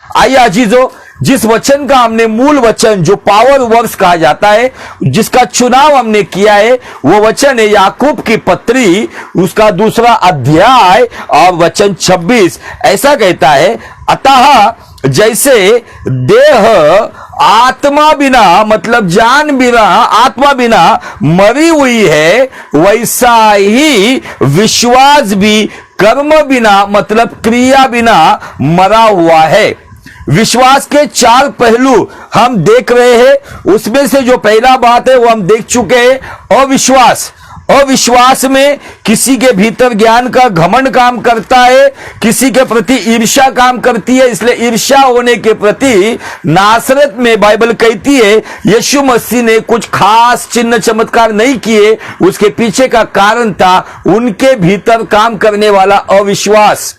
आइए अजीजों, जिस वचन का हमने मूल वचन जो पावर वर्स कहा जाता है, जिसका चुनाव हमने किया है, वो वचन है याकूब की पत्री, उसका 2 अध्याय और वचन 26। ऐसा कहता है, अतः जैसे देह आत्मा बिना, मतलब जान बिना, आत्मा बिना मरी हुई है, वैसा ही विश्वास भी कर्म बिना, मतलब क्रिया बिना मरा हुआ है। विश्वास के 4 पहलू हम देख रहे हैं। उसमें से जो पहला बात है वो हम देख चुके हैं, अविश्वास। अविश्वास में किसी के भीतर ज्ञान का घमंड काम करता है, किसी के प्रति ईर्ष्या काम करती है। इसलिए ईर्ष्या होने के प्रति नासरत में बाइबल कहती है यीशु मसीह ने कुछ खास चिन्ह चमत्कार नहीं किए, उसके पीछे का कारण था उनके भीतर काम करने वाला अविश्वास।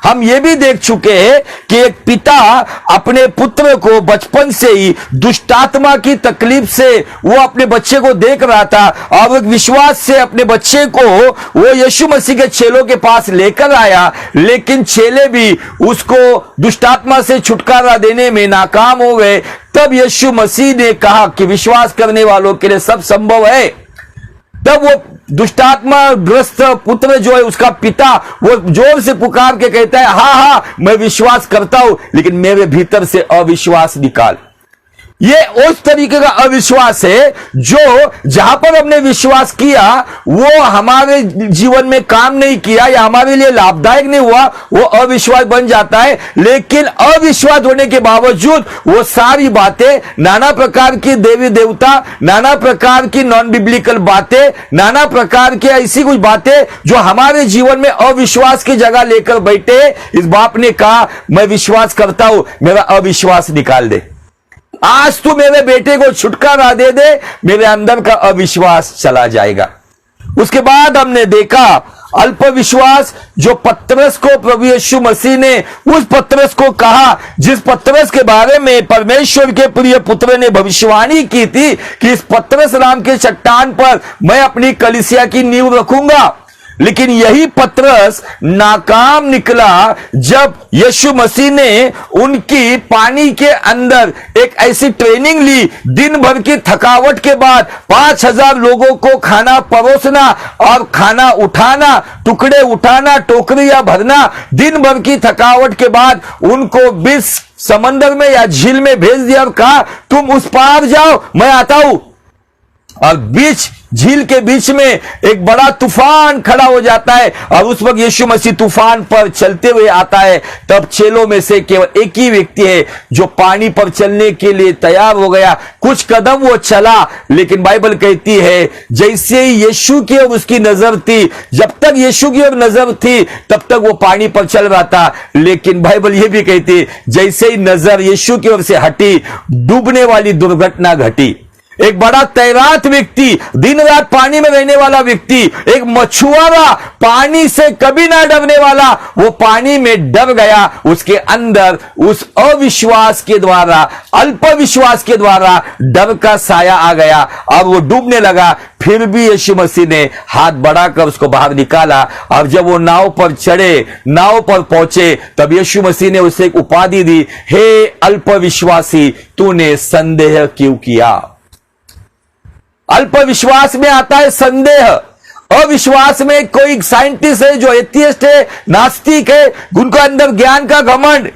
हम ये भी देख चुके हैं कि एक पिता अपने पुत्र को बचपन से ही दुष्टात्मा की तकलीफ से वो अपने बच्चे को देख रहा था, और एक विश्वास से अपने बच्चे को वो यीशु मसीह के चेलों के पास लेकर आया, लेकिन चेले भी उसको दुष्टात्मा से छुटकारा देने में नाकाम हो गए। तब यीशु मसीह ने कहा कि विश्वास करने वालों के लिए सब संभव है। तब वो दुष्टात्मा ग्रस्त पुत्र जो है, उसका पिता, वो जोर से पुकार के कहता है, हाँ मैं विश्वास करता हूं, लेकिन मेरे भीतर से अविश्वास निकाल। ये उस तरीके का अविश्वास है जो जहां पर हमने विश्वास किया वो हमारे जीवन में काम नहीं किया या हमारे लिए लाभदायक नहीं हुआ, वो अविश्वास बन जाता है। लेकिन अविश्वास होने के बावजूद वो सारी बातें, नाना प्रकार की देवी देवता, नाना प्रकार की नॉन बिब्लिकल बातें, नाना प्रकार की ऐसी कुछ बातें जो हमारे जीवन में अविश्वास की जगह लेकर बैठे, इस बाप ने कहा मैं विश्वास करता हूं, मेरा अविश्वास निकाल दे। आज तू मेरे बेटे को छुटकारा दे दे, मेरे अंदर का अविश्वास चला जाएगा। उसके बाद हमने देखा अल्प विश्वास, जो पतरस को प्रभु यीशु मसीह ने उस पतरस को कहा जिस पतरस के बारे में परमेश्वर के प्रिय पुत्र ने भविष्यवाणी की थी कि इस पतरस नाम के चट्टान पर मैं अपनी कलीसिया की नींव रखूंगा। लेकिन यही पतरस नाकाम निकला जब यीशु मसीह ने उनकी पानी के अंदर एक ऐसी ट्रेनिंग ली, दिन भर की थकावट के बाद 5000 लोगों को खाना परोसना और खाना उठाना, टुकड़े उठाना, टोकरियां भरना, दिन भर की थकावट के बाद उनको बीच समंदर में या झील में भेज दिया और कहा तुम उस पार जाओ, मैं आता हूं। और बीच झील के बीच में एक बड़ा तूफान खड़ा हो जाता है और उस वक्त यीशु मसीह तूफान पर चलते हुए आता है। तब चेलों में से केवल एक ही व्यक्ति है जो पानी पर चलने के लिए तैयार हो गया। कुछ कदम वो चला, लेकिन बाइबल कहती है जैसे ही यीशु की ओर उसकी नजर थी, जब तक यीशु की ओर नजर थी तब तक वो पानी पर चल रहा था। लेकिन बाइबल ये भी कहती है जैसे ही नजर यीशु की ओर से हटी, डूबने वाली दुर्घटना घटी। एक बड़ा तैराक व्यक्ति, दिन रात पानी में रहने वाला व्यक्ति, एक मछुआरा, पानी से कभी ना डरने वाला, वो पानी में डर गया। उसके अंदर उस अविश्वास के द्वारा, अल्प विश्वास के द्वारा डर का साया आ गया और वो डूबने लगा। फिर भी यीशु मसीह ने हाथ बढ़ाकर उसको बाहर निकाला और जब वो नाव पर चढ़े, नाव पर पहुंचे, तब यीशु मसीह ने उसे एक उपाधि दी, हे अल्प विश्वासी, तूने संदेह क्यों किया। अल्प विश्वास में आता है संदेह। अविश्वास में कोई साइंटिस्ट है जो एथियस्ट है, नास्तिक है, उनको अंदर ज्ञान का घमंड,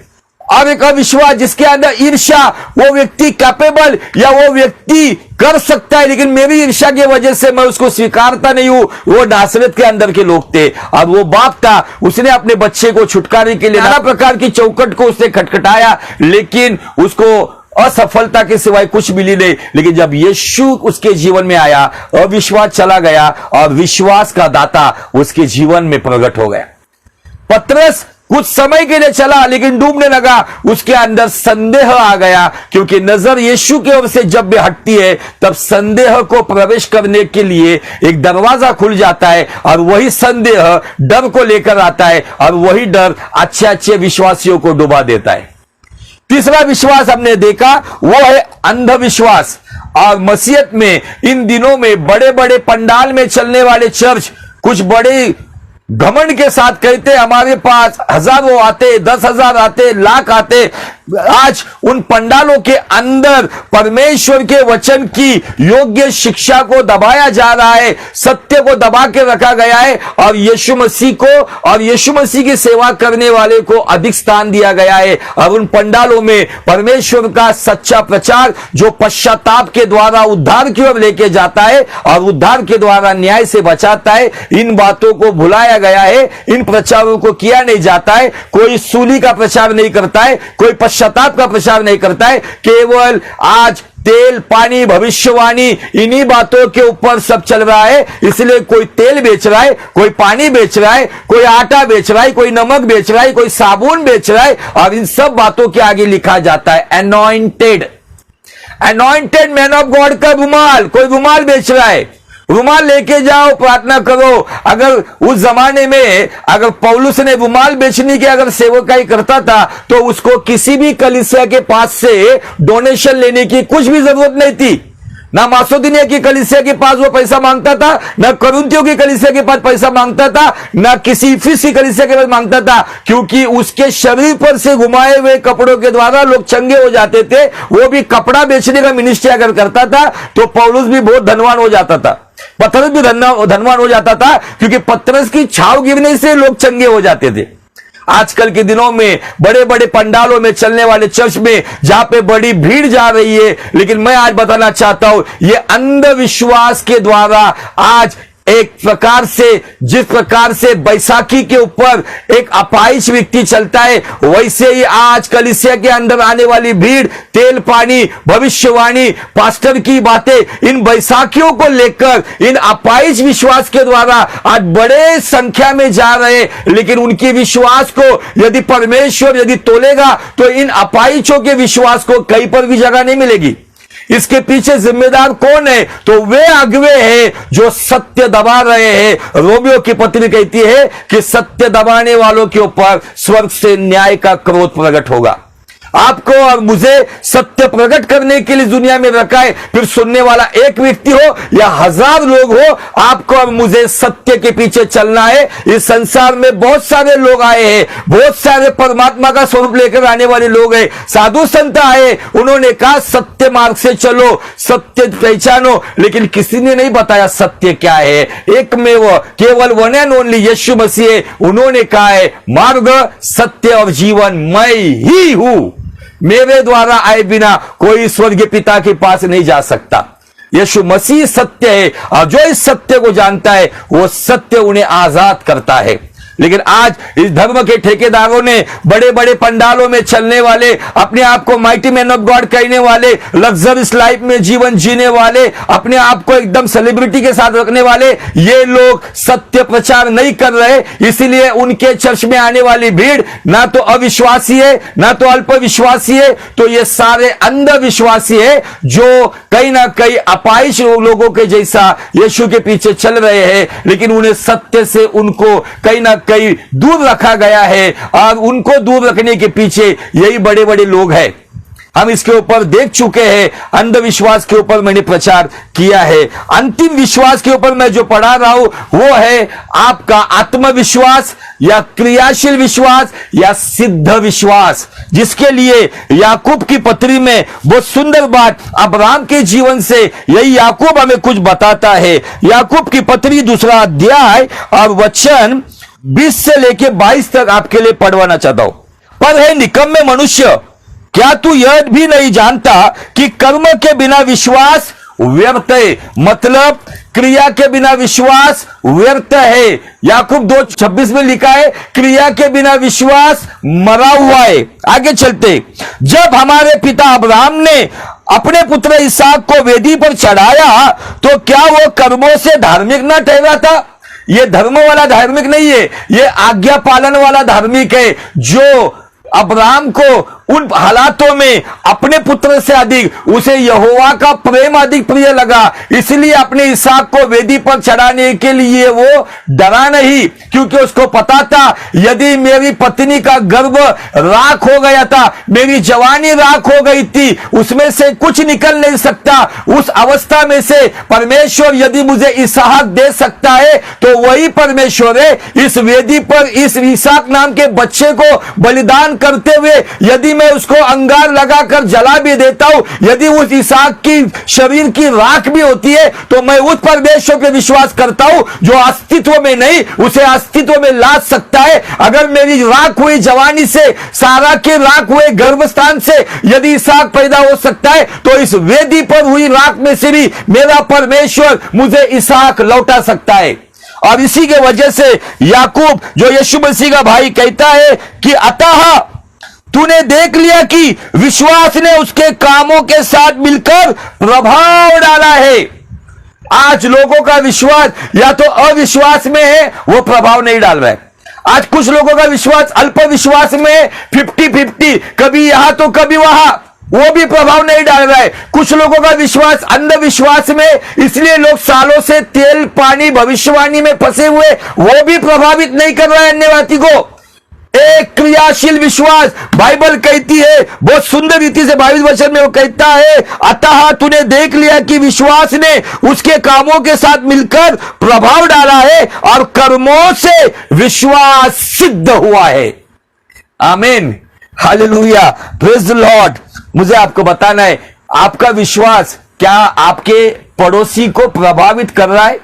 और एक अविश्वास जिसके अंदर ईर्ष्या, वो व्यक्ति कैपेबल या वो व्यक्ति कर सकता है, लेकिन मेरी ईर्ष्या की वजह से मैं उसको स्वीकारता नहीं हूं। वो नासरत के अंदर के लोग थे और वो बाप था, उसने अपने बच्चे को छुटकारे के लिए नाना प्रकार की चौखट को उसने खटखटाया, लेकिन उसको असफलता के सिवाय कुछ मिली नहीं। लेकिन जब यीशु उसके जीवन में आया, अविश्वास चला गया और विश्वास का दाता उसके जीवन में प्रकट हो गया। पतरस कुछ समय के लिए चला लेकिन डूबने लगा, उसके अंदर संदेह आ गया, क्योंकि नजर यीशु की ओर से जब भी हटती है तब संदेह को प्रवेश करने के लिए एक दरवाजा खुल जाता है और वही संदेह डर को लेकर आता है और वही डर अच्छे अच्छे विश्वासियों को डुबा देता है। तीसरा विश्वास हमने देखा वो है अंधविश्वास। और मसीहत में इन दिनों में बड़े बड़े पंडाल में चलने वाले चर्च कुछ बड़े घमंड के साथ कहते हमारे पास हजारों आते, 10,000 आते, लाख आते, आज उन पंडालों के अंदर परमेश्वर के वचन की योग्य शिक्षा को दबाया जा रहा है, सत्य को दबा के रखा गया है और यीशु मसीह को और यीशु मसीह की सेवा करने वाले को अधिक स्थान दिया गया है। और उन पंडालों में परमेश्वर का सच्चा प्रचार जो पश्चाताप के द्वारा उद्धार की ओर लेके जाता है और उद्धार के द्वारा न्याय से बचाता है, इन बातों को भुलाया गया है, इन प्रचारों को किया नहीं जाता है। कोई सूली का प्रचार नहीं करता है, कोई पश्चाताप का प्रचार नहीं करता है, केवल आज तेल, पानी, भविष्यवाणी, इन्हीं बातों के ऊपर सब चल रहा है। इसलिए कोई तेल बेच रहा है, कोई पानी बेच रहा है, कोई आटा बेच रहा है, कोई नमक बेच रहा है, कोई साबुन बेच रहा है और इन सब बातों के आगे लिखा जाता है अनॉइंटेड मैन ऑफ गॉड का रुमाल, कोई रुमाल बेच रहा है। रुमाल लेके जाओ, प्रार्थना करो। अगर उस जमाने में अगर पौलुस ने रुमाल बेचने की अगर सेवकाई करता था तो उसको किसी भी कलीसिया के पास से डोनेशन लेने की कुछ भी जरूरत नहीं थी। ना मासोदिनिया की कलीसिया के पास वो पैसा मांगता था, ना कुरिन्थियों की कलीसिया के पास पैसा मांगता था, ना किसी इफिस की कलीसिया के पास मांगता था, क्योंकि उसके शरीर पर से घुमाए हुए कपड़ों के द्वारा लोग चंगे हो जाते थे। वो भी कपड़ा बेचने का मिनिस्ट्री अगर करता था तो पौलुस भी बहुत धनवान हो जाता था, पतरस भी धनवान हो जाता था, क्योंकि पतरस की छाव गिरने से लोग चंगे हो जाते थे। आजकल के दिनों में बड़े बड़े पंडालों में चलने वाले चर्च में जहां पे बड़ी भीड़ जा रही है, लेकिन मैं आज बताना चाहता हूं ये अंधविश्वास के द्वारा आज एक प्रकार से, जिस प्रकार से बैसाखी के ऊपर एक अपाहिज व्यक्ति चलता है, वैसे ही आज कलीसिया के अंदर आने वाली भीड़ तेल, पानी, भविष्यवाणी, पास्टर की बातें, इन बैसाखियों को लेकर इन अपाहिज विश्वास के द्वारा आज बड़े संख्या में जा रहे। लेकिन उनके विश्वास को यदि परमेश्वर यदि तोलेगा तो इन अपाहिजों के विश्वास को कहीं पर भी जगह नहीं मिलेगी। इसके पीछे जिम्मेदार कौन है? तो वे अगुवे हैं जो सत्य दबा रहे हैं। रोमियो की पत्री कहती है कि सत्य दबाने वालों के ऊपर स्वर्ग से न्याय का क्रोध प्रकट होगा। आपको और मुझे सत्य प्रकट करने के लिए दुनिया में रखा है। फिर सुनने वाला एक व्यक्ति हो या 1000 लोग हो, आपको और मुझे सत्य के पीछे चलना है। इस संसार में बहुत सारे लोग आए हैं, बहुत सारे परमात्मा का स्वरूप लेकर आने वाले लोग हैं, साधु संत आए, उन्होंने कहा सत्य मार्ग से चलो, सत्य पहचानो, लेकिन किसी ने नहीं बताया सत्य क्या है। एक में वो केवल वन एंड ओनली यीशु मसीह है। उन्होंने कहा है मार्ग, सत्य और जीवन मैं ही हूं, मेरे द्वारा आए बिना कोई स्वर्गीय पिता के पास नहीं जा सकता। यीशु मसीह सत्य है और जो इस सत्य को जानता है वो सत्य उन्हें आजाद करता है। लेकिन आज इस धर्म के ठेकेदारों ने बड़े बड़े पंडालों में चलने वाले, अपने आप को माइटी मैन ऑफ गॉड कहने वाले, लग्जरियस लाइफ में जीवन जीने वाले, अपने आप को एकदम सेलिब्रिटी के साथ रखने वाले, ये लोग सत्य प्रचार नहीं कर रहे। इसीलिए उनके चर्च में आने वाली भीड़ ना तो अविश्वासी है, ना तो अल्पविश्वासी है, तो ये सारे अंधविश्वासी है जो कहीं ना कहीं अपाहिज लोगों के जैसा यीशु के पीछे चल रहे हैं। लेकिन उन्हें सत्य से उनको कहीं ना कहीं दूर रखा गया है और उनको दूर रखने के पीछे यही बड़े बड़े लोग हैं। हम इसके ऊपर देख चुके हैं। अंधविश्वास के ऊपर मैंने प्रचार किया है। अंतिम विश्वास के ऊपर मैं जो पढ़ा रहा हूं वो है आपका आत्मविश्वास या क्रियाशील विश्वास या सिद्ध विश्वास, जिसके लिए याकूब की पत्री में बहुत सुंदर बात अब्राहम के जीवन से यही याकूब हमें कुछ बताता है। याकूब की पत्री 2 अध्याय और वचन 20 से लेके 22 तक आपके लिए पढ़वाना चाहता हूं। पर है निकम्मे मनुष्य, क्या तू यह भी नहीं जानता कि कर्म के बिना विश्वास व्यर्थ है? मतलब क्रिया के बिना विश्वास व्यर्थ है। याकूब 2:26 में लिखा है क्रिया के बिना विश्वास मरा हुआ है। आगे चलते, जब हमारे पिता अब्राहम ने अपने पुत्र इसहाक को वेदी पर चढ़ाया तो क्या वो कर्मों से धार्मिक ना ठहरा था? ये धर्म वाला धार्मिक नहीं है, ये आज्ञा पालन वाला धार्मिक है, जो अब्राहम को उन हालातों में अपने पुत्र से अधिक उसे यहोवा का प्रेम अधिक प्रिय लगा, इसलिए अपने इसहाक को वेदी पर चढ़ाने के लिए वो डरा नहीं, क्योंकि उसको पता था यदि मेरी पत्नी का गर्भ राख हो गया था, मेरी जवानी राख हो गई थी, उसमें से कुछ निकल नहीं सकता। उस अवस्था में से परमेश्वर यदि मुझे इसहाक दे सकता है तो वही परमेश्वर है। इस वेदी पर इस इसहाक नाम के बच्चे को बलिदान करते हुए यदि यदि मैं उसको अंगार लगाकर जला भी देता हूं, यदि उस इसहाक की शरीर की राख भी होती है, तो मैं उस परमेश्वर पे विश्वास करता हूं जो अस्तित्व में नहीं उसे अस्तित्व में ला सकता है। अगर मेरी राख हुई जवानी से, सारा के राख हुए गर्भस्थान से यदि इसहाक पैदा हो सकता है, तो इस वेदी पर हुई राख में से भी मेरा परमेश्वर मुझे इसहाक लौटा सकता है। और इसी के वजह से याकूब जो यीशु मसीह का भाई कहता है कि अतः तूने देख लिया कि विश्वास ने उसके कामों के साथ मिलकर प्रभाव डाला है। आज लोगों का विश्वास या तो अविश्वास में है, वो प्रभाव नहीं डाल रहा है। आज कुछ लोगों का विश्वास अल्प विश्वास में 50-50, कभी यहां तो कभी वहां, वो भी प्रभाव नहीं डाल रहा है। कुछ लोगों का विश्वास अंधविश्वास में, इसलिए लोग सालों से तेल पानी भविष्यवाणी में फंसे हुए, वो भी प्रभावित नहीं कर रहा है अन्यवादी को। एक क्रियाशील विश्वास, बाइबल कहती है बहुत सुंदर रीति से 22 वचन में वो कहता है, अतः तूने देख लिया कि विश्वास ने उसके कामों के साथ मिलकर प्रभाव डाला है और कर्मों से विश्वास सिद्ध हुआ है। आमीन, हालेलुया, प्रेज द लॉर्ड। मुझे आपको बताना है, आपका विश्वास क्या आपके पड़ोसी को प्रभावित कर रहा है?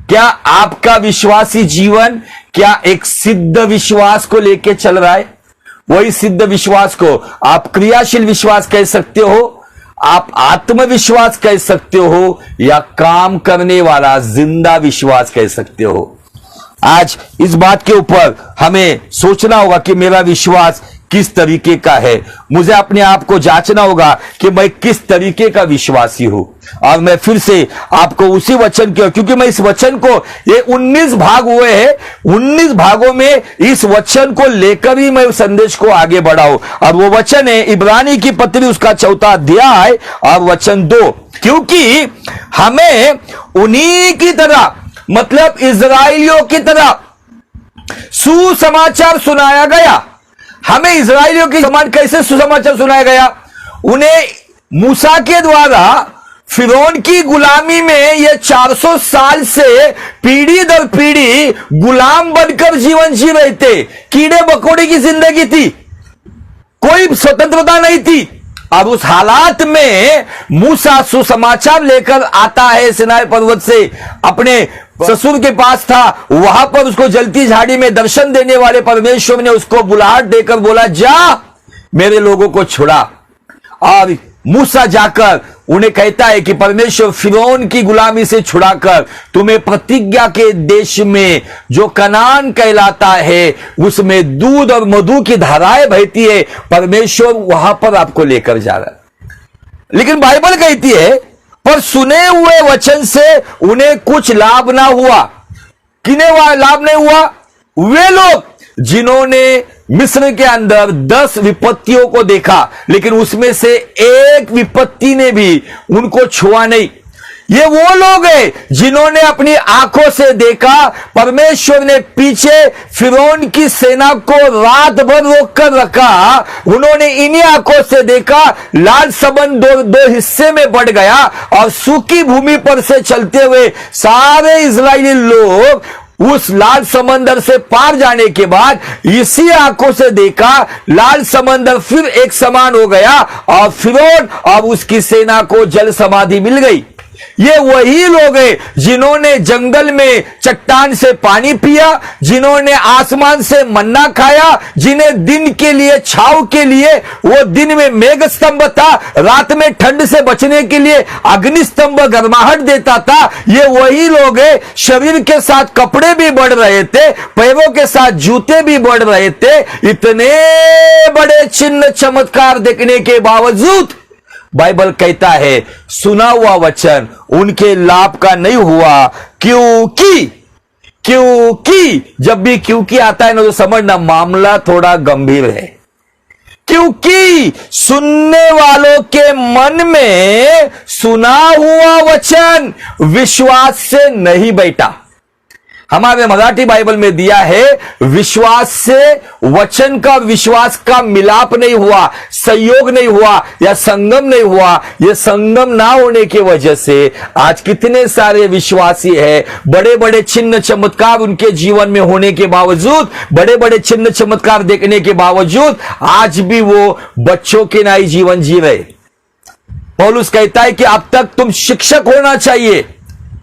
क्या आपका विश्वासी जीवन क्या एक सिद्ध विश्वास को लेके चल रहा है? वही सिद्ध विश्वास को आप क्रियाशील विश्वास कह सकते हो, आप आत्मविश्वास कह सकते हो, या काम करने वाला जिंदा विश्वास कह सकते हो। आज इस बात के ऊपर हमें सोचना होगा कि मेरा विश्वास किस तरीके का है। मुझे अपने आप को जांचना होगा कि मैं किस तरीके का विश्वासी हूं। और मैं फिर से आपको उसी वचन के, क्योंकि मैं इस वचन को, ये 19 भाग हुए हैं, 19 भागों में इस वचन को लेकर ही मैं संदेश को आगे बढ़ाऊं। और वो वचन है इब्रानी की पत्री उसका 4 अध्याय और वचन 2। क्योंकि हमें उन्हीं की तरह, मतलब इजराइलियों की तरह सुसमाचार सुनाया गया। हमें इजराइलियों के समान कैसे सुसमाचार सुनाया गया? उन्हें मूसा के द्वारा फिरौन की गुलामी में ये 400 साल से पीढ़ी दर पीढ़ी गुलाम बनकर जीवन जी रहे थे। कीड़े मकोड़े की जिंदगी थी, कोई स्वतंत्रता नहीं थी। अब उस हालात में मूसा सुसमाचार लेकर आता है सिनाई पर्वत से, अपने ससुर के पास था, वहां पर उसको जलती झाड़ी में दर्शन देने वाले परमेश्वर ने उसको बुलाहट देकर बोला, जा मेरे लोगों को छुड़ा। और मूसा जाकर उन्हें कहता है कि परमेश्वर फिरौन की गुलामी से छुड़ाकर तुम्हें प्रतिज्ञा के देश में जो कनान कहलाता है, उसमें दूध और मधु की धाराएं बहती है, परमेश्वर वहां पर आपको लेकर जा रहा है। लेकिन बाइबल कहती है, पर सुने हुए वचन से उन्हें कुछ लाभ ना हुआ। किन्हें लाभ नहीं हुआ? वे लोग जिन्होंने मिस्र के अंदर 10 विपत्तियों को देखा, लेकिन उसमें से एक विपत्ति ने भी उनको छुआ नहीं। ये वो लोग हैं जिन्होंने अपनी आंखों से देखा, परमेश्वर ने पीछे फिरौन की सेना को रात भर रोक कर रखा। उन्होंने इन्हीं आंखों से देखा, लाल समंद दो हिस्से में बढ़ गया और सूखी भूमि पर से चलते हुए सारे इजरायली लोग उस लाल समंदर से पार जाने के बाद इसी आंखों से देखा, लाल समंदर फिर एक समान हो गया और फिरौन और उसकी सेना को जल समाधि मिल गई। ये वही लोग हैं जिन्होंने जंगल में चट्टान से पानी पिया, जिन्होंने आसमान से मन्ना खाया, जिन्हें दिन के लिए, छाव के लिए वो दिन में मेघ स्तंभ था, रात में ठंड से बचने के लिए अग्नि स्तंभ गर्माहट देता था। ये वही लोग हैं, शरीर के साथ कपड़े भी बढ़ रहे थे, पैरों के साथ जूते भी बढ़ रहे थे, इतने बड़े चिन्ह चमत्कार देखने के बावजूद बाइबल कहता है सुना हुआ वचन उनके लाभ का नहीं हुआ। क्योंकि जब भी क्योंकि आता है ना, तो समझना मामला थोड़ा गंभीर है। क्योंकि सुनने वालों के मन में सुना हुआ वचन विश्वास से नहीं बैठा। हमारे मराठी बाइबल में दिया है, विश्वास से वचन का विश्वास का मिलाप नहीं हुआ, संयोग नहीं हुआ या संगम नहीं हुआ। यह संगम ना होने की वजह से आज कितने सारे विश्वासी हैं, बड़े बड़े चिन्ह चमत्कार उनके जीवन में होने के बावजूद, बड़े बड़े चिन्ह चमत्कार देखने के बावजूद आज भी वो बच्चों के नाई जीवन जी रहे। पौलुस कहता है कि अब तक तुम शिक्षक होना चाहिए,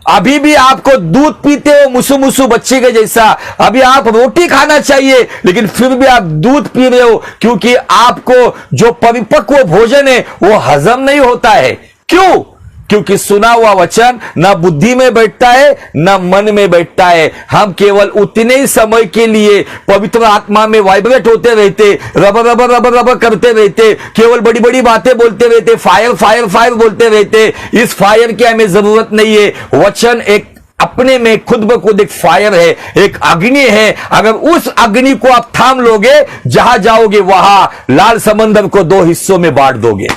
अभी भी आपको दूध पीते हो मुसु मुसु बच्चे के जैसा, अभी आप रोटी खाना चाहिए लेकिन फिर भी आप दूध पी रहे हो, क्योंकि आपको जो परिपक्व भोजन है वो हजम नहीं होता है। क्यों? क्योंकि सुना हुआ वचन ना बुद्धि में बैठता है ना मन में बैठता है। हम केवल उतने ही समय के लिए पवित्र आत्मा में वाइब्रेट होते रहते, रबर रबर रबर रबर करते रहते, केवल बड़ी बड़ी बातें बोलते रहते, फायर फायर फायर बोलते रहते। इस फायर की हमें जरूरत नहीं है। वचन एक अपने में खुद ब खुद एक फायर है, एक अग्नि है। अगर उस अग्नि को आप थाम लोगे, जहां जाओगे वहां लाल समंदर को 2 हिस्सों में बांट दोगे।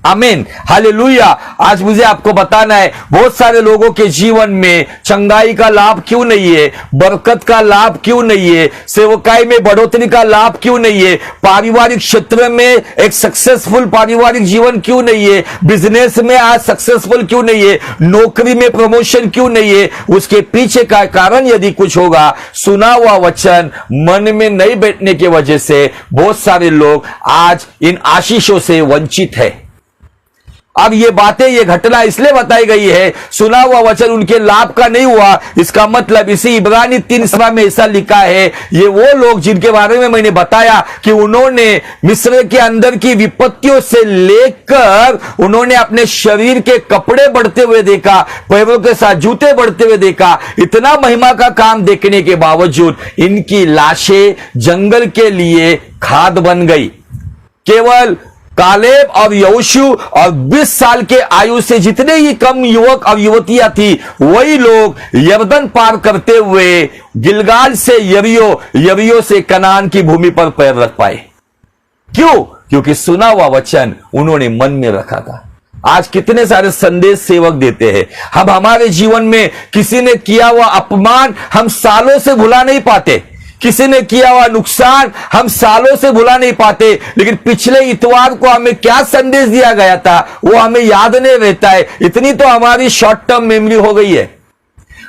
आमीन, हालेलुया। आज मुझे आपको बताना है, बहुत सारे लोगों के जीवन में चंगाई का लाभ क्यों नहीं है, बरकत का लाभ क्यों नहीं है, सेवकाई में बढ़ोतरी का लाभ क्यों नहीं है, पारिवारिक क्षेत्र में एक सक्सेसफुल पारिवारिक जीवन क्यों नहीं है, बिजनेस में आज सक्सेसफुल क्यों नहीं है, नौकरी में प्रमोशन क्यों नहीं है। उसके पीछे का कारण यदि कुछ होगा, सुना हुआ वचन मन में नहीं बैठने की वजह से बहुत सारे लोग आज इन आशीषों से वंचित है। अब ये बातें, ये घटना इसलिए बताई गई है, सुना हुआ वचन उनके लाभ का नहीं हुआ। इसका मतलब इसी इब्रानी 3 में ऐसा लिखा है, ये वो लोग जिनके बारे में मैंने बताया कि उन्होंने मिस्र के अंदर की विपत्तियों से लेकर उन्होंने अपने शरीर के कपड़े बढ़ते हुए देखा, पैरों के साथ जूते बढ़ते हुए देखा। इतना महिमा का काम देखने के बावजूद इनकी लाशें जंगल के लिए खाद बन गई। केवल कालेब और यहोशू और 20 साल के आयु से जितने ही कम युवक और युवतियां थी, वही लोग यरदन पार करते हुए गिलगाल से यरीहो से कनान की भूमि पर पैर रख पाए। क्यों? क्योंकि सुना हुआ वचन उन्होंने मन में रखा था। आज कितने सारे संदेश सेवक देते हैं, हम हमारे जीवन में किसी ने किया हुआ अपमान हम सालों से भुला नहीं पाते, किसी ने किया हुआ नुकसान हम सालों से भुला नहीं पाते, लेकिन पिछले इतवार को हमें क्या संदेश दिया गया था वो हमें याद नहीं रहता है। इतनी तो हमारी शॉर्ट टर्म मेमोरी हो गई है।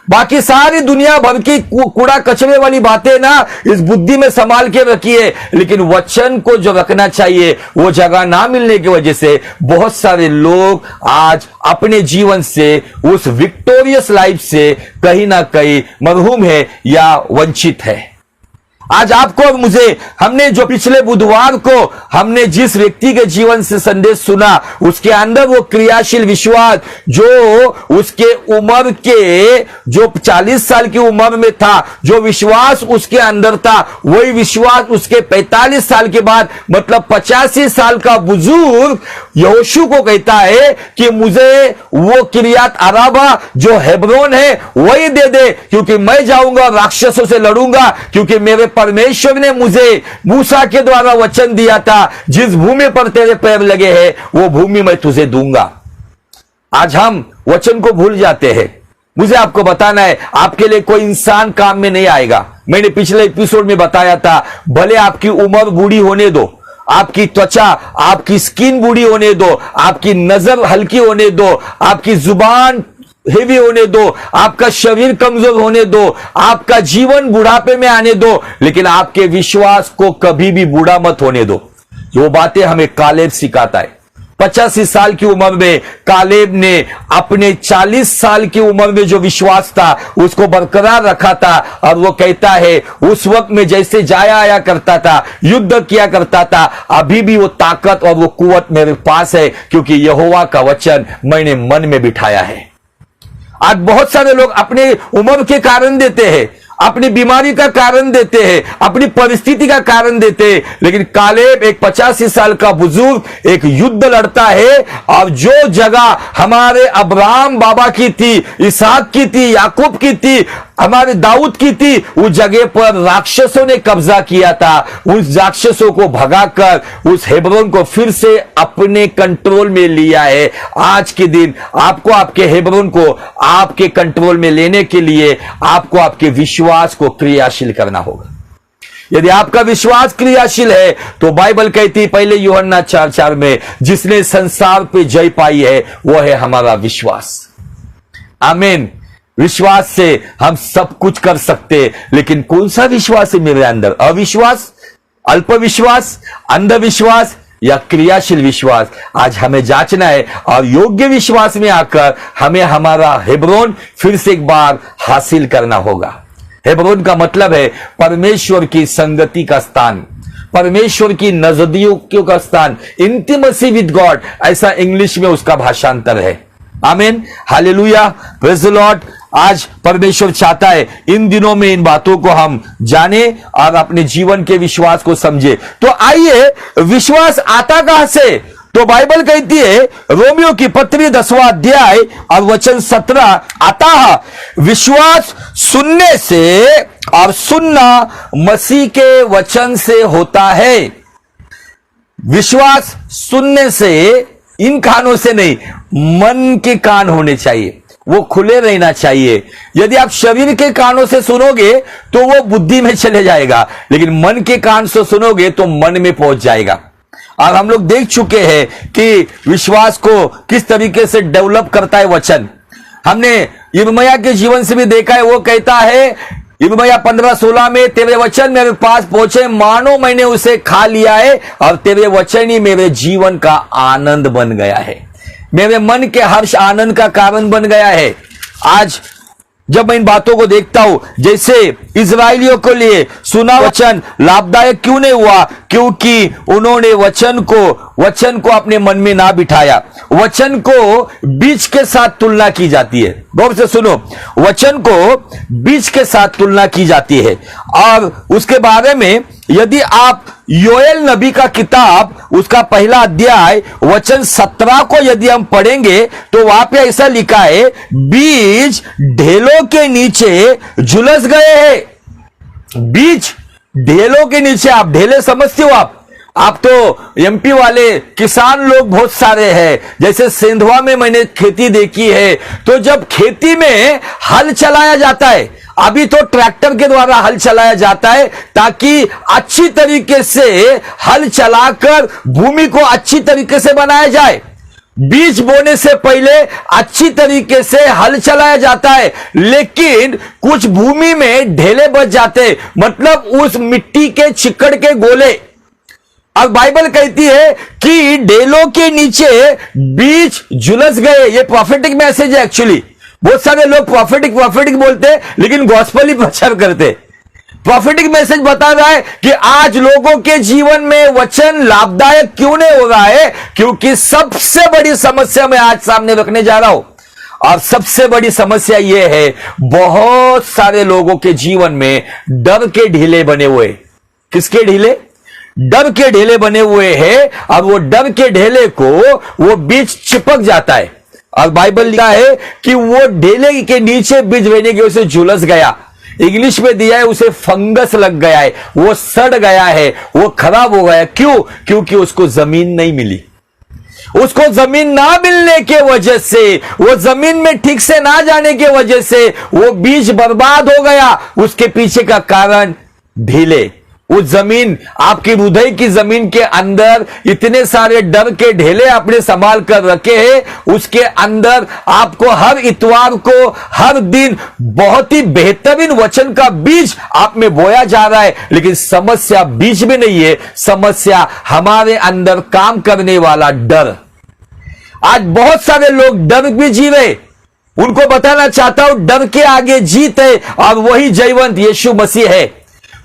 बाकी सारी दुनिया भर की कूड़ा कचरे वाली बातें ना इस बुद्धि में संभाल के रखी है, लेकिन वचन को जो रखना चाहिए वो जगह ना मिलने की वजह से बहुत सारे लोग आज अपने जीवन से, उस विक्टोरियस लाइफ से कहीं ना कहीं मरहूम है या वंचित है। आज आपको और मुझे, हमने जो पिछले बुधवार को हमने जिस व्यक्ति के जीवन से संदेश सुना, उसके अंदर वो क्रियाशील विश्वास जो उसके उम्र के, जो 40 साल की उम्र में था, जो विश्वास उसके अंदर था, वही विश्वास उसके 45 साल के बाद, मतलब 85 साल का बुजुर्ग यहोशू को कहता है कि मुझे वो किरियात अराबा जो हेब्रोन है वही दे दे, क्योंकि मैं जाऊंगा राक्षसों से लड़ूंगा, क्योंकि मेरे परमेश्वर ने मुझे मूसा के द्वारा वचन दिया था, जिस भूमि पर तेरे पैर लगे हैं वो भूमि मैं तुझे दूंगा। आज हम वचन को भूल जाते हैं। मुझे आपको बताना है, आपके लिए कोई इंसान काम में नहीं आएगा। मैंने पिछले एपिसोड में बताया था, भले आपकी उम्र बूढ़ी होने दो, आपकी त्वचा, आपकी स्किन बूढ़ी होने दो, आपकी नजर हल्की होने दो, आपकी जुबान हेवी होने दो, आपका शरीर कमजोर होने दो, आपका जीवन बुढ़ापे में आने दो, लेकिन आपके विश्वास को कभी भी बूढ़ा मत होने दो। वो बातें हमें कालेब सिखाता है। 85 साल की उम्र में कालेब ने अपने 40 साल की उम्र में जो विश्वास था उसको बरकरार रखा था, और वो कहता है उस वक्त में जैसे जाया आया करता था, युद्ध किया करता था, अभी भी वो ताकत और वो कुवत मेरे पास है, क्योंकि यहोवा का वचन मैंने मन में बिठाया है। आज बहुत सारे लोग अपने उम्र के कारण देते हैं, अपनी बीमारी का कारण देते हैं, अपनी परिस्थिति का कारण देते हैं, लेकिन कालेब एक 85 साल का बुजुर्ग एक युद्ध लड़ता है, और जो जगह हमारे अब्राहम बाबा की थी, इसहाक की थी, याकूब की थी, हमारे दाऊद की थी, उस जगह पर राक्षसों ने कब्जा किया था। उस राक्षसों को भगाकर उस हेब्रोन को फिर से अपने कंट्रोल में लिया है। आज के दिन आपको आपके हेब्रोन को आपके कंट्रोल में लेने के लिए आपको आपके विश्वास को क्रियाशील करना होगा। यदि आपका विश्वास क्रियाशील है तो बाइबल कहती है पहले यूहन्ना 4:4 में, जिसने संसार पे जय पाई है वह है हमारा विश्वास। आमीन। विश्वास से हम सब कुछ कर सकते, लेकिन कौन सा विश्वास है मेरे अंदर? अविश्वास, अल्पविश्वास, अंधविश्वास या क्रियाशील विश्वास? आज हमें जांचना है और योग्य विश्वास में आकर हमें हमारा हेब्रोन फिर से एक बार हासिल करना होगा। हेब्रोन का मतलब है परमेश्वर की संगति का स्थान, परमेश्वर की नजदीकियों का स्थान, इंटिमेसी विद गॉड, ऐसा इंग्लिश में उसका भाषांतर है। आमीन, हालेलुया, प्रेज द लॉर्ड। आज परमेश्वर चाहता है इन दिनों में इन बातों को हम जाने और अपने जीवन के विश्वास को समझे। तो आइए, विश्वास आता कहां से? तो बाइबल कहती है रोमियो की पत्री 10वां अध्याय और वचन 17, अतः विश्वास सुनने से और सुनना मसीह के वचन से होता है। विश्वास सुनने से, इन कानों से नहीं, मन के कान होने चाहिए, वो खुले रहना चाहिए। यदि आप शरीर के कानों से सुनोगे तो वो बुद्धि में चले जाएगा, लेकिन मन के कान से सुनोगे तो मन में पहुंच जाएगा। और हम लोग देख चुके हैं कि विश्वास को किस तरीके से डेवलप करता है वचन। हमने यिर्मयाह के जीवन से भी देखा है, वो कहता है यिर्मयाह 15:16 में, तेरे वचन मेरे पास पहुंचे मानो मैंने उसे खा लिया है और तेरे वचन ही मेरे जीवन का आनंद बन गया है, मेरे मन के हर्ष आनंद का कारण बन गया है। आज जब मैं इन बातों को देखता हूं, जैसे इजराइलियों के लिए सुना वचन लाभदायक क्यों नहीं हुआ? क्योंकि उन्होंने वचन को अपने मन में ना बिठाया। वचन को बीज के साथ तुलना की जाती है। गौर से सुनो, वचन को बीज के साथ तुलना की जाती है। और उसके बारे में यदि आप योएल नबी का किताब उसका पहला अध्याय वचन 17 को यदि हम पढ़ेंगे तो वहां पे ऐसा लिखा है, बीज ढेलों के नीचे झुलस गए हैं। बीज ढेलों के नीचे, आप ढेले समझते हो? आप तो एमपी वाले किसान लोग बहुत सारे हैं। जैसे सेंधवा में मैंने खेती देखी है, तो जब खेती में हल चलाया जाता है, अभी तो ट्रैक्टर के द्वारा हल चलाया जाता है ताकि अच्छी तरीके से हल चलाकर भूमि को अच्छी तरीके से बनाया जाए। बीज बोने से पहले अच्छी तरीके से हल चलाया जाता है, लेकिन कुछ भूमि में ढेले बच जाते, मतलब उस मिट्टी के चिकड़ के गोले। और बाइबल कहती है कि ढेलों के नीचे बीज झुलस गए। ये प्रॉफिटिक मैसेज है। एक्चुअली बहुत सारे लोग प्रॉफिटिक बोलते, लेकिन गॉस्पेल ही प्रचार करते। प्रॉफिटिक मैसेज बता रहा है कि आज लोगों के जीवन में वचन लाभदायक क्यों नहीं हो रहा है? क्योंकि सबसे बड़ी समस्या मैं आज सामने रखने जा रहा हूं, और सबसे बड़ी समस्या यह है, बहुत सारे लोगों के जीवन में डर के ढीले बने हुए। किसके ढीले? डर के ढेले बने हुए हैं। और वो डर के ढेले को वो बीज चिपक जाता है, और बाइबल लिखा है कि वो ढेले के नीचे बीज रहने की वजह से झुलस गया। इंग्लिश में दिया है उसे फंगस लग गया है, वो सड़ गया है, वो खराब हो गया। क्यों? क्योंकि उसको जमीन नहीं मिली। उसको जमीन ना मिलने के वजह से, वो जमीन में ठीक से ना जाने के वजह से वो बीज बर्बाद हो गया। उसके पीछे का कारण ढीले। वो जमीन, आपकी हृदय की जमीन के अंदर इतने सारे डर के ढेले आपने संभाल कर रखे हैं। उसके अंदर आपको हर इतवार को, हर दिन बहुत ही बेहतरीन वचन का बीज आप में बोया जा रहा है, लेकिन समस्या बीज में नहीं है, समस्या हमारे अंदर काम करने वाला डर। आज बहुत सारे लोग डर में जी रहे। उनको बताना चाहता हूं, डर के आगे जीत है और वही जयवंत यीशु मसीह है।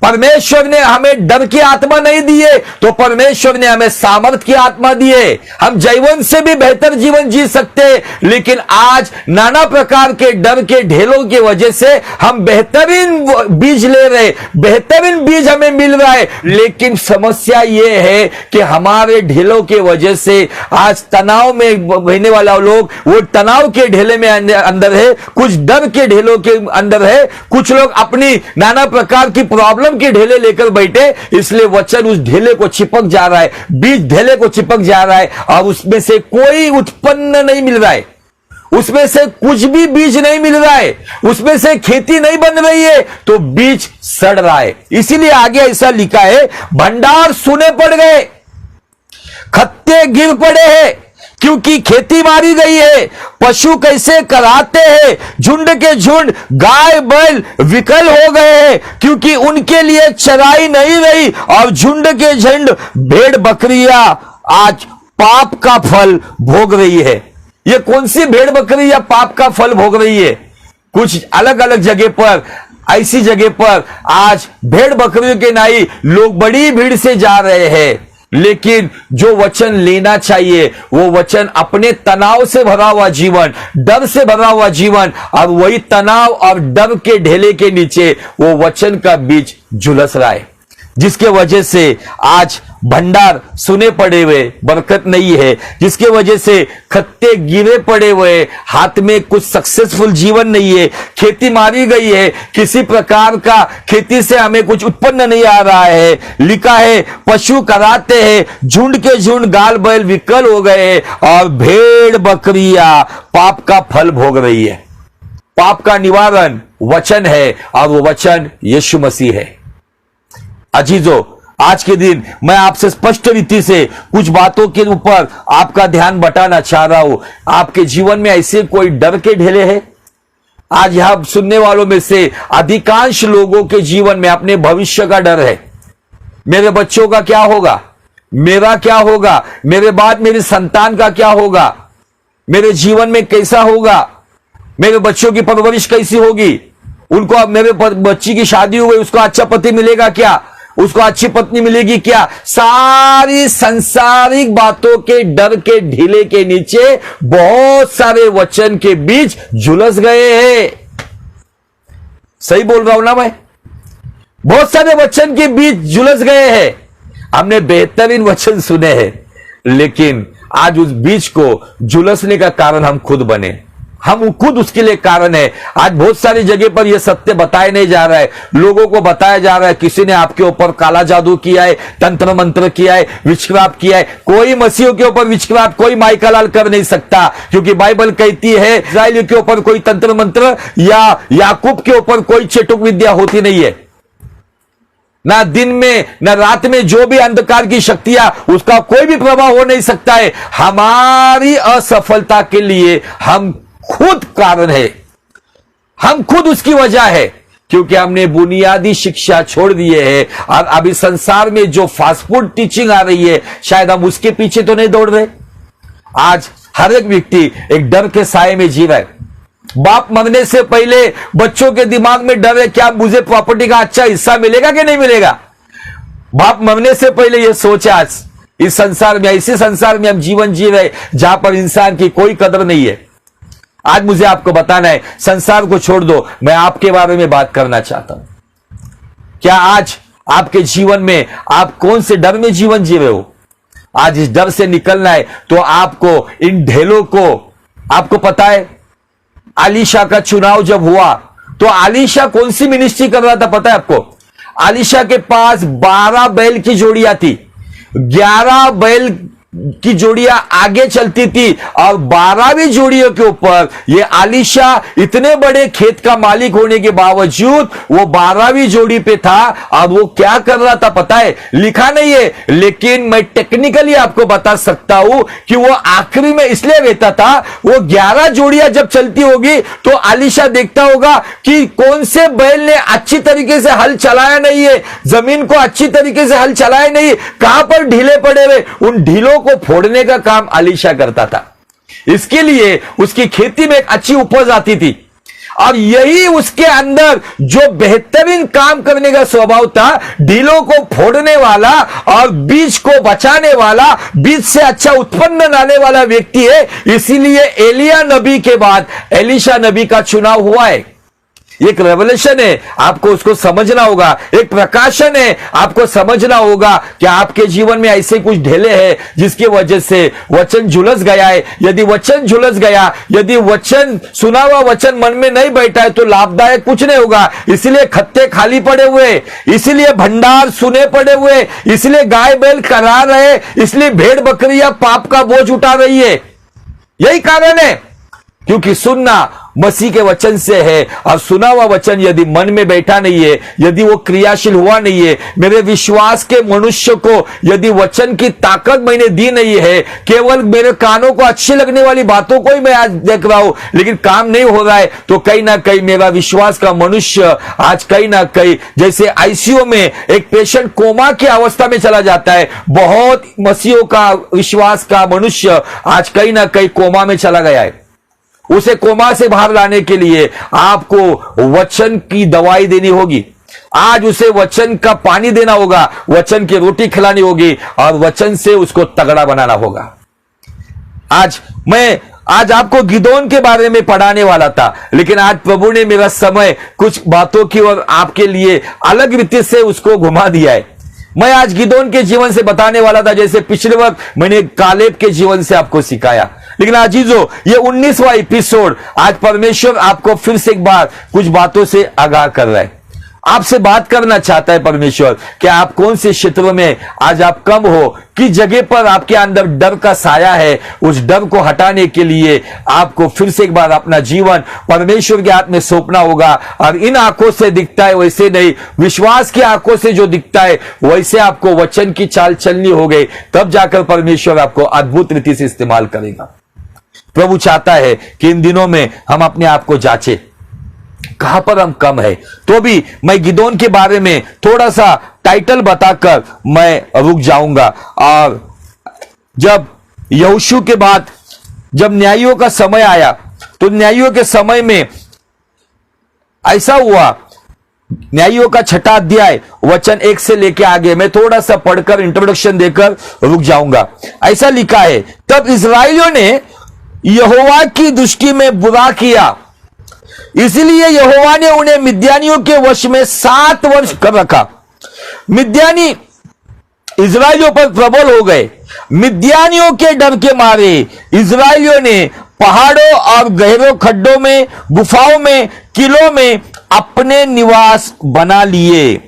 परमेश्वर ने हमें डर की आत्मा नहीं दी है, तो परमेश्वर ने हमें सामर्थ की आत्मा दी है। हम जैवन से भी बेहतर जीवन जी सकते हैं, लेकिन आज नाना प्रकार के डर के ढेलों की वजह से हम बेहतरीन बीज ले रहे, बेहतरीन बीज हमें मिल रहा है, लेकिन समस्या यह है कि हमारे ढेलों की वजह से आज तनाव में बहने वाला लोग वो तनाव के ढेले में अंदर है, कुछ डर के ढेलों के अंदर है, कुछ लोग अपनी नाना प्रकार की प्रॉब्लम के ढेले लेकर बैठे, इसलिए वचन उस ढेले को चिपक जा रहा है, बीज ढेले को चिपक जा रहा है और उसमें से कोई उत्पन्न नहीं मिल रहा है, उसमें से कुछ भी बीज नहीं मिल रहा है, उसमें से खेती नहीं बन रही है, तो बीज सड़ रहा है। इसीलिए आगे ऐसा लिखा है, भंडार सूने पड़ गए, खत्ते गिर पड़े हैं, क्योंकि खेती मारी गई है। पशु कैसे कराते हैं, झुंड के झुंड गाय बैल विकल हो गए हैं, क्योंकि उनके लिए चराई नहीं रही, और झुंड के झुंड भेड़ बकरियां आज पाप का फल भोग रही है। ये कौन सी भेड़ बकरी या पाप का फल भोग रही है? कुछ अलग अलग जगह पर, ऐसी जगह पर आज भेड़ बकरियों के नाई लोग बड़ी भीड़ से जा रहे हैं, लेकिन जो वचन लेना चाहिए वो वचन अपने तनाव से भरा हुआ जीवन, डर से भरा हुआ जीवन, और वही तनाव और डर के ढेले के नीचे वो वचन का बीज झुलस रहा है, जिसके वजह से आज भंडार सुने पड़े हुए, बरकत नहीं है, जिसके वजह से खत्ते गिरे पड़े हुए, हाथ में कुछ सक्सेसफुल जीवन नहीं है, खेती मारी गई है, किसी प्रकार का खेती से हमें कुछ उत्पन्न नहीं आ रहा है। लिखा है, पशु कराते हैं, झुंड के झुंड गाल बैल विकल हो गए, और भेड़ बकरियां पाप का फल भोग रही है। पाप का निवारण वचन है, और वो वचन यीशु मसीह है। अजीजों, आज के दिन मैं आपसे स्पष्ट रीति से कुछ बातों के ऊपर आपका ध्यान बटाना चाह रहा हूं। आपके जीवन में ऐसे कोई डर के ढेले हैं? आज यहां सुनने वालों में से अधिकांश लोगों के जीवन में अपने भविष्य का डर है। मेरे बच्चों का क्या होगा, मेरा क्या होगा, मेरे बाद मेरी संतान का क्या होगा, मेरे जीवन में कैसा होगा, मेरे बच्चों की परवरिश कैसी होगी, उनको, अब मेरे बच्ची की शादी हो गई, उसको अच्छा पति मिलेगा क्या, उसको अच्छी पत्नी मिलेगी क्या? सारी संसारिक बातों के डर के ढीले के नीचे बहुत सारे वचन के बीज झुलस गए हैं। सही बोल रहा हूं ना मैं? बहुत सारे वचन के बीज झुलस गए हैं। हमने बेहतरीन वचन सुने हैं, लेकिन आज उस बीज को झुलसने का कारण हम खुद बने, हम खुद उसके लिए कारण है। आज बहुत सारी जगह पर यह सत्य बताया नहीं जा रहा है, लोगों को बताया जा रहा है किसी ने आपके ऊपर काला जादू किया है, तंत्र मंत्र किया है, विचक्राप किया है। कोई मसीहों के ऊपर विचक्राप कोई माइकलाल कर नहीं सकता, क्योंकि बाइबल कहती है इस्राएलियों के ऊपर कोई तंत्र मंत्र या याकूब के ऊपर कोई चेटुक विद्या होती नहीं है। ना दिन में ना रात में जो भी अंधकार की शक्तियां, उसका कोई भी प्रभाव हो नहीं सकता है। हमारी असफलता के लिए हम खुद कारण है, हम खुद उसकी वजह है, क्योंकि हमने बुनियादी शिक्षा छोड़ दिए है। और अभी संसार में जो फास्ट फूड टीचिंग आ रही है, शायद हम उसके पीछे तो नहीं दौड़ रहे। आज हर एक व्यक्ति एक डर के साए में जी रहा है। बाप मरने से पहले बच्चों के दिमाग में डर है, क्या मुझे प्रॉपर्टी का अच्छा हिस्सा मिलेगा कि नहीं मिलेगा। बाप मरने से पहले यह सोचा। आज इस संसार में, ऐसे संसार में हम जीवन जी रहे जहां पर इंसान की कोई कदर नहीं है। आज मुझे आपको बताना है, संसार को छोड़ दो, मैं आपके बारे में बात करना चाहता हूं। क्या आज आपके जीवन में आप कौन से डर में जीवन जी रहे हो? आज इस डर से निकलना है तो आपको इन ढेलों को, आपको पता है आलिशा का चुनाव जब हुआ तो आलिशा कौन सी मिनिस्ट्री कर रहा था पता है आपको? आलिशा के पास 12 बैल की जोड़ियां थी, 11 बैल की जोड़ियां आगे चलती थी, और 12वीं जोड़ियों के ऊपर ये आलिशा इतने बड़े खेत का मालिक होने के बावजूद वो 12वीं जोड़ी पे था। और वो क्या कर रहा था पता है? लिखा नहीं है, लेकिन मैं टेक्निकली आपको बता सकता हूं कि वो आखिरी में इसलिए रहता था, वो 11 जोड़ियां जब चलती होगी तो आलिशा देखता होगा कि कौन से बैल ने अच्छी तरीके से हल चलाया नहीं है, जमीन को अच्छी तरीके से हल चलाया नहीं, कहां पर ढीले पड़े हुए, उन ढीलों को फोड़ने का काम आलिशा करता था। इसके लिए उसकी खेती में एक अच्छी उपज आती थी। और यही उसके अंदर जो बेहतरीन काम करने का स्वभाव था, ढीलों को फोड़ने वाला और बीज को बचाने वाला, बीज से अच्छा उत्पन्न लाने वाला व्यक्ति है। इसीलिए एलिया नबी के बाद एलीशा नबी का चुनाव हुआ है। एक रेवलेशन है, आपको उसको समझना होगा। एक प्रकाशन है, आपको समझना होगा कि आपके जीवन में ऐसे कुछ ढेले हैं जिसकी वजह से वचन झुलस गया है। यदि वचन झुलस गया, यदि वचन, सुना हुआ वचन मन में नहीं बैठा है तो लाभदायक कुछ नहीं होगा। इसलिए खत्ते खाली पड़े हुए, इसलिए भंडार सुने पड़े हुए, इसलिए गाय बैल करा रहे, इसलिए भेड़ बकरियां पाप का बोझ उठा रही है। यही कारण है, क्योंकि सुनना मसीह के वचन से है और सुना हुआ वचन यदि मन में बैठा नहीं है, यदि वो क्रियाशील हुआ नहीं है, मेरे विश्वास के मनुष्य को यदि वचन की ताकत मैंने दी नहीं है, केवल मेरे कानों को अच्छी लगने वाली बातों को ही मैं आज देख रहा हूं लेकिन काम नहीं हो रहा है, तो कहीं ना कहीं मेरा विश्वास का मनुष्य आज कहीं ना कहीं, जैसे आईसीयू में एक पेशेंट कोमा की अवस्था में चला जाता है, बहुत मसीहों का विश्वास का मनुष्य आज कहीं ना कहीं कोमा में चला गया है। उसे कोमा से बाहर लाने के लिए आपको वचन की दवाई देनी होगी। आज उसे वचन का पानी देना होगा, वचन की रोटी खिलानी होगी और वचन से उसको तगड़ा बनाना होगा। आज आपको गिदोन के बारे में पढ़ाने वाला था, लेकिन आज प्रभु ने मेरा समय कुछ बातों की और आपके लिए अलग रीति से उसको घुमा दिया है। मैं आज गिदोन के जीवन से बताने वाला था, जैसे पिछले वक्त मैंने कालेब के जीवन से आपको सिखाया। लेकिन अजीजों, ये 19वां एपिसोड, आज परमेश्वर आपको फिर से एक बार कुछ बातों से आगाह कर रहा है। आपसे बात करना चाहता है परमेश्वर कि आप कौन से क्षेत्रों में आज आप कम हो, किस जगह पर आपके अंदर डर का साया है, उस डर को हटाने के लिए आपको फिर से एक बार अपना जीवन परमेश्वर के हाथ में सौंपना होगा। और इन आंखों से दिखता है वैसे नहीं, विश्वास की आंखों से जो दिखता है वैसे आपको वचन की चाल चलनी हो गई, तब जाकर परमेश्वर आपको अद्भुत रीति से इस्तेमाल करेगा। प्रभु चाहता है कि इन दिनों में हम अपने आप को जांचे, कहां पर हम कम है। तो भी मैं गिदोन के बारे में थोड़ा सा टाइटल बताकर मैं रुक जाऊंगा। और जब यहोशू के बाद जब न्यायियों का समय आया, तो न्यायियों के समय में ऐसा हुआ, न्यायियों का 6वां अध्याय वचन 1 से लेके आगे मैं थोड़ा सा पढ़कर इंट्रोडक्शन देकर रुक जाऊंगा। ऐसा लिखा है, तब इस्राएलियों ने यहोवा की दृष्टि में बुरा किया, इसलिए यहोवा ने उन्हें मिद्यानियों के वश में 7 वर्ष कर रखा। मिद्यानी इस्राएलियों पर प्रबल हो गए। मिद्यानियों के डर के मारे इस्राएलियों ने पहाड़ों और गहरे खड्डों में, गुफाओं में, किलों में अपने निवास बना लिए।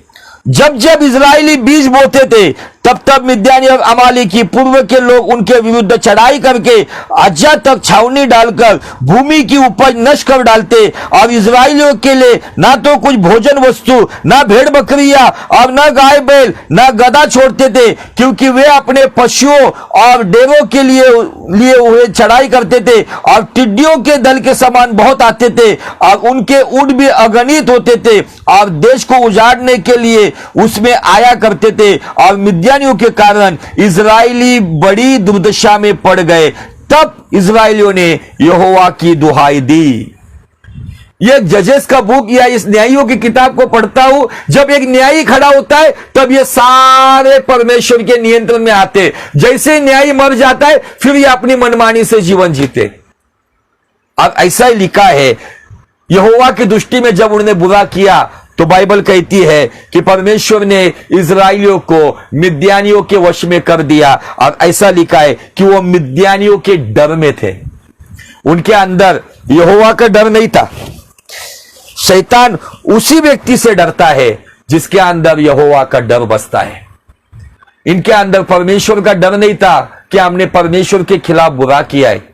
जब जब इजरायली बीज बोते थे, तब तब मिद्यानी और अमालेकी पूर्व के लोग उनके विरुद्ध चढ़ाई करके अज्जा तक छावनी डालकर भूमि की उपज नष्ट कर डालते और इजरायलियों के लिए ना तो कुछ भोजन वस्तु, ना भेड़ बकरियां और ना गाय बैल, ना गधा छोड़ते थे, क्योंकि वे अपने पशुओं और डेरों के लिए हुए चढ़ाई करते थे और टिड्डियों के दल के समान बहुत आते थे और उनके ऊंट भी अगणित होते थे और देश को उजाड़ने के लिए उसमें आया करते थे। और मिद्यानियों के कारण इजरायली बड़ी दुर्दशा में पड़ गए। तब इजरायलियों ने यहोवा की दुहाई दी। ये जजेस का बुक या इस न्यायियों की किताब को पढ़ता हूं, जब एक न्यायी खड़ा होता है तब ये सारे परमेश्वर के नियंत्रण में आते। जैसे न्यायी मर जाता है फिर ये अपनी मनमानी से जीवन जीते। अब ऐसा ही लिखा है, यहोवा की दृष्टि में जब उन्होंने बुरा किया तो बाइबल कहती है कि परमेश्वर ने इजराइलियों को मिद्यानियों के वश में कर दिया। और ऐसा लिखा है कि वो मिद्यानियों के डर में थे, उनके अंदर यहोवा का डर नहीं था। शैतान उसी व्यक्ति से डरता है जिसके अंदर यहोवा का डर बसता है। इनके अंदर परमेश्वर का डर नहीं था कि हमने परमेश्वर के खिलाफ बुरा किया है,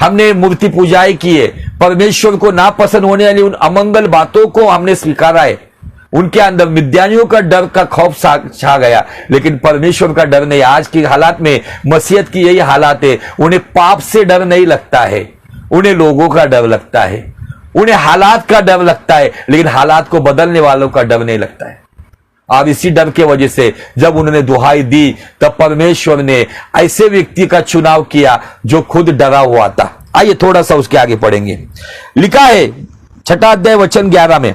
हमने मूर्ति पूजाएं की है, परमेश्वर को नापसंद होने वाली उन अमंगल बातों को हमने स्वीकारा है। उनके अंदर मिद्यानियों का डर का खौफ छा गया, लेकिन परमेश्वर का डर नहीं। आज की हालात में मसीहत की यही हालात है, उन्हें पाप से डर नहीं लगता है, उन्हें लोगों का डर लगता है, उन्हें हालात का डर लगता है, लेकिन हालात को बदलने वालों का डर नहीं लगता है। और इसी डर के वजह से जब उन्होंने दुहाई दी तब परमेश्वर ने ऐसे व्यक्ति का चुनाव किया जो खुद डरा हुआ था। आइए थोड़ा सा उसके आगे पढ़ेंगे। लिखा है छठा अध्याय वचन 11 में,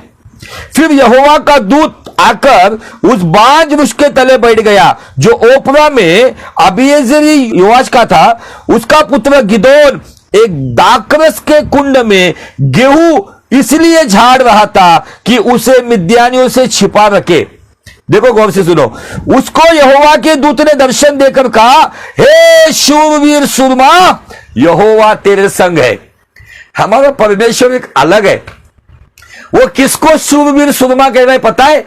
फिर यहोवा का दूत आकर उस बांज वृक्ष के तले बैठ गया जो ओपरा में अबीएजेरी योआश का था। उसका पुत्र गिदोन एक दाखरस के कुंड में गेहूं इसलिए झाड़ रहा था कि उसे मिद्यानियों से छिपा रखे। देखो गौर से सुनो, उसको यहोवा के दूत ने दर्शन देकर कहा, हे शूरवीर सुरमा, यहोवा तेरे संग है। हमारा परमेश्वर एक अलग है। वो किसको शूरवीर सुरमा कह रहा है पता है?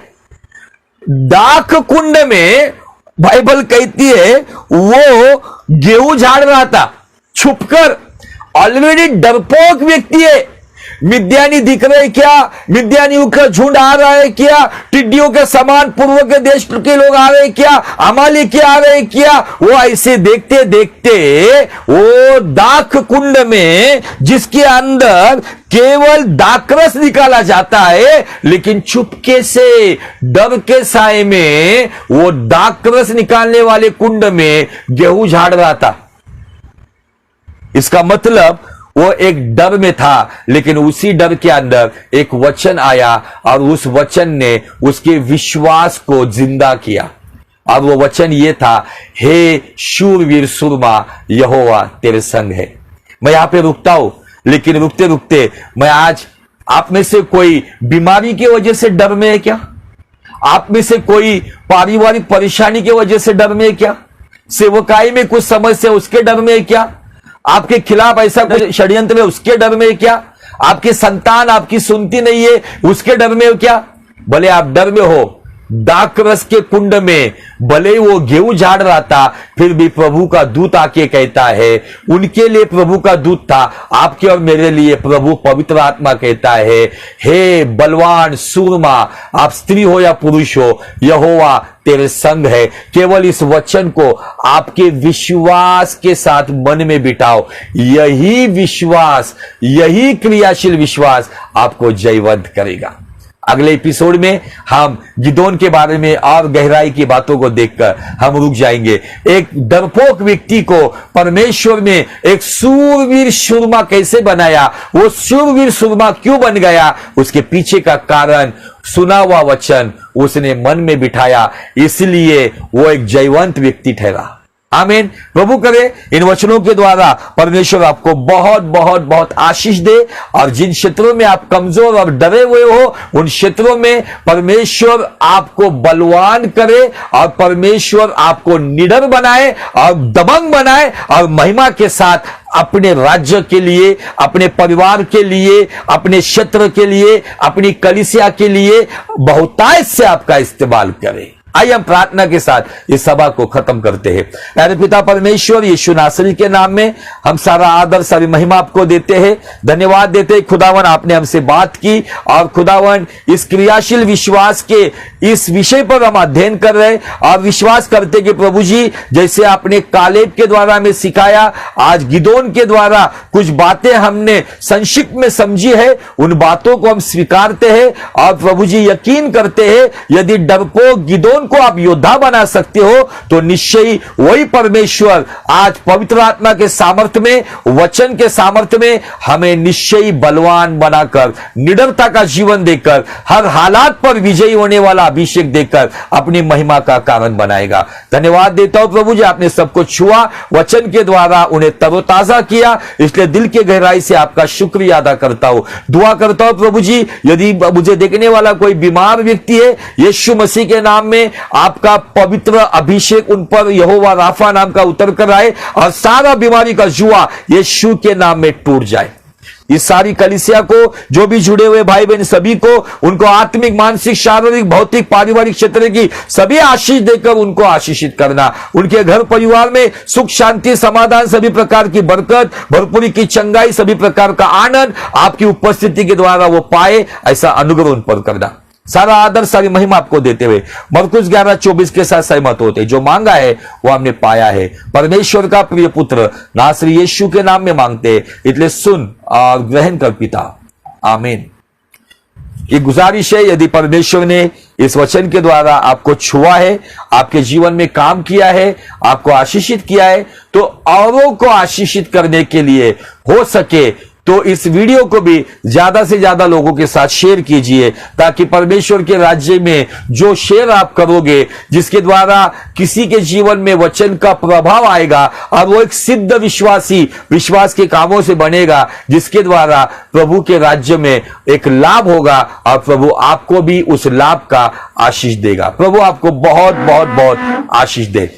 दाख कुंड में बाइबल कहती है वो गेहूं झाड़ रहा था छुपकर। ऑलरेडी डरपोक व्यक्ति है। मिद्यानी दिख रहे क्या? मिद्यानियों का झुंड आ रहा है क्या? टिड्डियों के समान पूर्व के देश के लोग आ रहे क्या? अमालेकी आ रहे क्या? वो ऐसे देखते देखते वो दाख कुंड में जिसके अंदर केवल दाखरस निकाला जाता है, लेकिन चुपके से डर के साए में वो दाखरस निकालने वाले कुंड में गेहूं झाड़ रहा था। इसका मतलब वो एक डर में था, लेकिन उसी डर के अंदर एक वचन आया और उस वचन ने उसके विश्वास को जिंदा किया। और वो वचन ये था, हे शूरवीर सुरमा, यहोवा तेरे संग है। मैं यहां पे रुकता हूं, लेकिन रुकते रुकते मैं आज, आप में से कोई बीमारी की वजह से डर में है क्या? आप में से कोई पारिवारिक परेशानी की वजह से डर में है क्या? सेवकाई में कुछ समस्या उसके डर में है क्या? आपके खिलाफ ऐसा कुछ षड्यंत्र है उसके डर में है क्या? आपकी संतान आपकी सुनती नहीं है उसके डर में हो क्या? भले आप डर में हो, दाखरस के कुंड में भले वो गेहूं झाड़ रहा था, फिर भी प्रभु का दूत आके कहता है, उनके लिए प्रभु का दूत था, आपके और मेरे लिए प्रभु पवित्र आत्मा कहता है, हे बलवान सूरमा, आप स्त्री हो या पुरुष हो, यहोवा तेरे संग है। केवल इस वचन को आपके विश्वास के साथ मन में बिठाओ। यही विश्वास, यही क्रियाशील विश्वास आपको जयवंत करेगा। अगले एपिसोड में हम गिदोन के बारे में और गहराई की बातों को देखकर हम रुक जाएंगे। एक डरपोक व्यक्ति को परमेश्वर ने एक शूरवीर सुरमा कैसे बनाया, वो शूरवीर सुरमा क्यों बन गया, उसके पीछे का कारण सुना हुआ वचन उसने मन में बिठाया, इसलिए वो एक जयवंत व्यक्ति ठहरा। आमीन। प्रभु करे इन वचनों के द्वारा परमेश्वर आपको बहुत बहुत बहुत आशीष दे, और जिन क्षेत्रों में आप कमजोर और डरे हुए हो, उन क्षेत्रों में परमेश्वर आपको बलवान करे और परमेश्वर आपको निडर बनाए और दबंग बनाए, और महिमा के साथ अपने राज्य के लिए, अपने परिवार के लिए, अपने क्षेत्र के लिए, अपनी कलीसिया के लिए बहुतायत से आपका इस्तेमाल करे। आइए हम प्रार्थना के साथ इस सभा को खत्म करते हैं। प्यारे पिता परमेश्वर, यीशु नासरी के नाम में हम सारा आदर सारी महिमा आपको देते हैं, धन्यवाद देते हैं। खुदावन आपने हमसे बात की, और खुदावन इस क्रियाशील विश्वास के इस विषय पर हम अध्ययन कर रहे हैं और विश्वास करते कि प्रभु जी, जैसे आपने कालेब के द्वारा हमें सिखाया, आज गिदोन के द्वारा कुछ बातें हमने संक्षिप्त में समझी है, उन बातों को हम स्वीकारते हैं और प्रभु जी यकीन करते हैं, यदि डरपोक गिदोन को आप योद्धा बना सकते हो, तो निश्चय ही वही परमेश्वर आज पवित्र आत्मा के सामर्थ्य में, वचन के सामर्थ्य में हमें निश्चय बलवान बनाकर, निडरता का जीवन देकर, हर हालात पर विजयी होने वाला अभिषेक देकर अपनी महिमा का कारण बनाएगा। धन्यवाद देता हूं प्रभु जी, आपने सबको छुआ, वचन के द्वारा उन्हें तरोताजा किया, इसलिए दिल के गहराई से आपका शुक्रिया अदा करता हूं। दुआ करता हूं प्रभु जी, यदि मुझे देखने वाला कोई बीमार व्यक्ति है, यीशु मसीह के नाम में आपका पवित्र अभिषेक उन पर यहोवा राफा नाम का उतर कर आए, और सारा बीमारी का जुआ यीशु के नाम में टूट जाए। इस सारी कलीसिया को, जो भी जुड़े हुए भाई बहन सभी को, उनको आत्मिक, मानसिक, शारीरिक, भौतिक, पारिवारिक क्षेत्र की सभी आशीष देकर उनको आशीषित करना। उनके घर परिवार में सुख, शांति, समाधान, सभी प्रकार की बरकत, भरपूरी की चंगाई, सभी प्रकार का आनंद आपकी उपस्थिति के द्वारा वो पाए, ऐसा अनुग्रह उन पर करना। सारा आदर सारी महिमा आपको देते हुए मरकुस 11:24 के साथ सहमत होते, जो मांगा है वो हमने पाया है, परमेश्वर का प्रिय पुत्र नासरी यीशु के नाम में मांगते, इसलिए सुन और ग्रहण कर पिता, आमीन। ये गुजारिश है, यदि परमेश्वर ने इस वचन के द्वारा आपको छुआ है, आपके जीवन में काम किया है, आपको आशीषित किया है, तो औरों को आशीषित करने के लिए हो सके तो इस वीडियो को भी ज्यादा से ज्यादा लोगों के साथ शेयर कीजिए, ताकि परमेश्वर के राज्य में जो शेयर आप करोगे, जिसके द्वारा किसी के जीवन में वचन का प्रभाव आएगा और वो एक सिद्ध विश्वास के कामों से बनेगा, जिसके द्वारा प्रभु के राज्य में एक लाभ होगा और प्रभु आपको भी उस लाभ का आशीष देगा। प्रभु आपको बहुत बहुत बहुत आशीष दे।